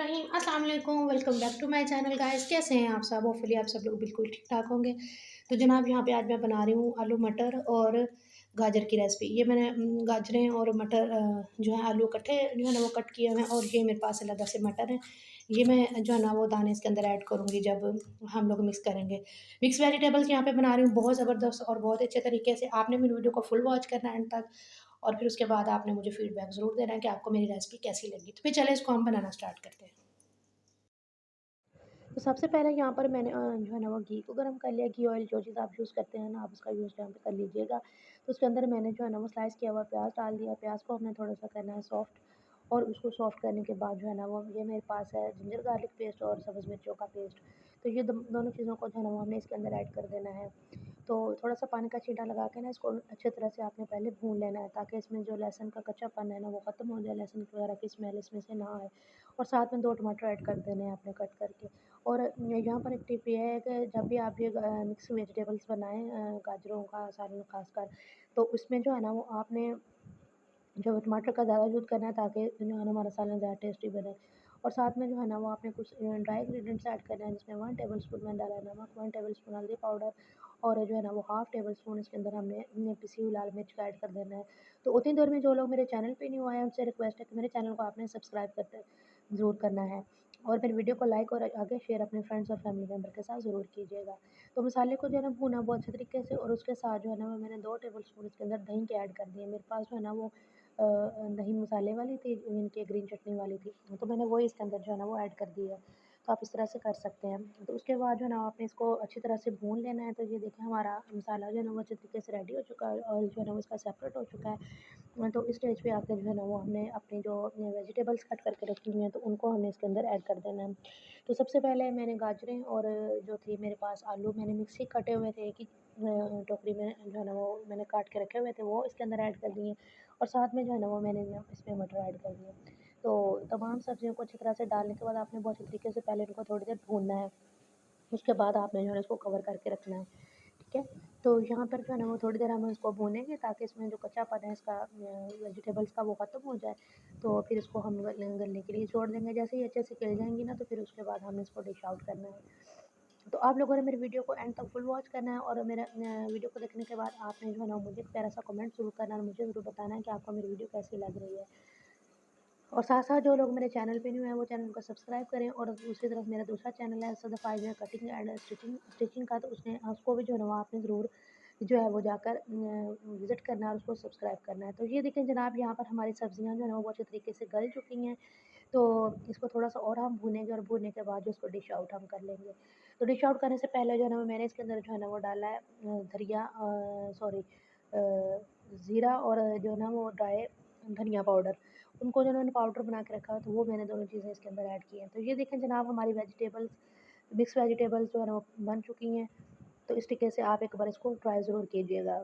रहीम अस्सलाम वालेकुम। Welcome back to my channel guys. कैसे हैं आप सब? होपफुली आप सब लोग बिल्कुल ठीक ठाक होंगे। तो जनाब यहाँ पे आज मैं बना रही हूँ आलू मटर और गाजर की रेसिपी। ये मैंने गाजरें और मटर जो है आलू इकट्ठे जो है ना वो कट किए हुए हैं, और ये मेरे पास अलग से मटर हैं। ये मैं जो है ना वो दाने इसके अंदर ऐड करूँगी जब हम लोग मिक्स करेंगे। मिक्स वेजिटेबल्स यहाँ पे बना रही हूँ बहुत ज़बरदस्त और बहुत अच्छे तरीके से। आपने मेरी वीडियो को फुल वॉच करना है एंड तक, और फिर उसके बाद आपने मुझे फीडबैक ज़रूर देना है कि आपको मेरी रेसिपी कैसी लगी। तो फिर चले इसको हम बनाना स्टार्ट करते हैं। तो सबसे पहले यहाँ पर मैंने जो है ना वो घी को गर्म कर लिया। घी ऑयल जो चीज़ आप यूज़ करते हैं ना, आप उसका यूज़ यहाँ पे कर लीजिएगा। तो उसके अंदर मैंने जो है ना वो स्लाइस किया हुआ प्याज डाल दिया। प्याज को हमने थोड़ा सा करना है सॉफ्ट, और उसको सॉफ्ट करने के बाद जो है ना वो ये मेरे पास है जिंजर गार्लिक पेस्ट और सब्ज़ मिर्चों का पेस्ट। तो ये दोनों चीज़ों को जो है ना वो हमने इसके अंदर ऐड कर देना है। तो थोड़ा-सा पानी का छींटा लगा के ना इसको अच्छे तरह से आपने पहले भून लेना है, ताकि इसमें जो लहसुन का कच्चापन है ना वो ख़त्म हो जाए, लहसुन वगैरह की स्मेल इसमें से ना आए। और साथ में 2 टमाटर ऐड कर देने हैं आपने कट करके। और यहाँ पर एक टिप ये है कि जब भी आप ये मिक्स वेजिटेबल्स बनाएँ, गाजरों का सालन ख़ासकर, तो उसमें जो है ना वो आपने जो टमाटर का ज़्यादा यूज़ करना है, ताकि जो है ना हमारा सालन ज़्यादा टेस्टी बने। और साथ में जो है ना वो आपने कुछ ड्राई इंग्रीडिएंट्स ऐड करने हैं, जिसमें 1 टेबलस्पून मैंने डाला है नमक, 1 टेबलस्पून हल्दी पाउडर, और जो है ना वो हाफ़ टेबलस्पून इसके अंदर हमने पिसी हुई लाल मिर्च का ऐड कर देना है। तो उतनी देर में जो लोग मेरे चैनल पे न्यू आए हैं उनसे रिक्वेस्ट है कि मेरे चैनल को आपने सब्सक्राइब करते ज़रूर करना है, और मेरी वीडियो को लाइक और आगे शेयर अपने फ्रेंड्स और फैमिली मेंबर के साथ ज़रूर कीजिएगा। तो मसाले को जो है ना भूना बहुत अच्छे तरीके से, और उसके साथ जो है ना वो मैंने 2 टेबलस्पून इसके अंदर दही के ऐड कर दिए। मेरे पास जो है ना वो दही मसाले वाली थी, इनकी ग्रीन चटनी वाली थी, तो मैंने वही इसके अंदर जो है ना वो ऐड कर दी है। तो आप इस तरह से कर सकते हैं। तो उसके बाद जो है ना आपने इसको अच्छी तरह से भून लेना है। तो ये देखें हमारा मसाला जो है ना वो अच्छे तरीके से रेडी हो चुका है, और जो है ना वो इसका सेपरेट हो चुका है। तो इस स्टेज पे आके जो है ना वो हमने अपनी जो वेजिटेबल्स कट करके रखी हुई हैं, तो उनको हमने इसके अंदर ऐड कर देना है। तो सबसे पहले मैंने गाजरें और जो थी मेरे पास आलू मैंने मिक्सी कटे हुए थे, एक ही टोकरी में जो है ना वो मैंने काट के रखे हुए थे, वो इसके अंदर ऐड कर दिए। और साथ में जो है ना वो मैंने इसमें मटर ऐड कर दिए। तो तमाम सब्जियों को अच्छी तरह से डालने के बाद आपने बहुत अच्छी तरीके से पहले इनको थोड़ी देर भूनना है। उसके बाद आपने जो है इसको कवर करके रखना है, ठीक है? तो यहाँ पर जो है ना वो थोड़ी देर हम इसको भूनेंगे, ताकि इसमें जो कच्चापन है इसका वेजिटेबल्स का वो ख़त्म हो जाए। तो फिर इसको हम गलने के लिए छोड़ देंगे। जैसे ही अच्छे से गल जाएँगी ना, तो फिर उसके बाद हमने इसको डिश आउट करना है। तो आप लोगों ने मेरी वीडियो को एंड तक फुल वॉच करना है, और मेरा वीडियो को देखने के बाद आपने जो है ना मुझे एक प्यारा-सा कमेंट ज़रूर करना है, और मुझे ज़रूर बताना है कि आपको मेरी वीडियो कैसी लग रही है। और साथ-साथ जो लोग मेरे चैनल पे न्यू हैं वो चैनल को सब्सक्राइब करें, और दूसरी तरफ मेरा दूसरा चैनल है Sadaf eyes cutting and stitching का, तो उसको भी जो है ना वो आपने ज़रूर जो है वो जाकर विज़िट करना है और उसको सब्सक्राइब करना है। तो ये देखें जनाब, यहाँ पर हमारी सब्ज़ियाँ जो है ना वो बहुत अच्छे तरीके से गल चुकी हैं। तो इसको थोड़ा-सा और हम भूनेंगे, और भूनने के बाद जो इसको डिश आउट हम कर लेंगे। तो डिश आउट करने से पहले जो है ना वो मैंने इसके अंदर जो है ना वो डाला है ज़ीरा, और जो है ना वो ड्राई धनिया पाउडर। उनको जो है मैंने पाउडर बना के रखा है, तो वो मैंने दोनों चीज़ें इसके अंदर ऐड की हैं। तो ये देखें जनाब, हमारी मिक्स वेजिटेबल्स जो है ना वो बन चुकी हैं। तो इस तरीके से आप एक बार इसको ट्राई ज़रूर कीजिएगा।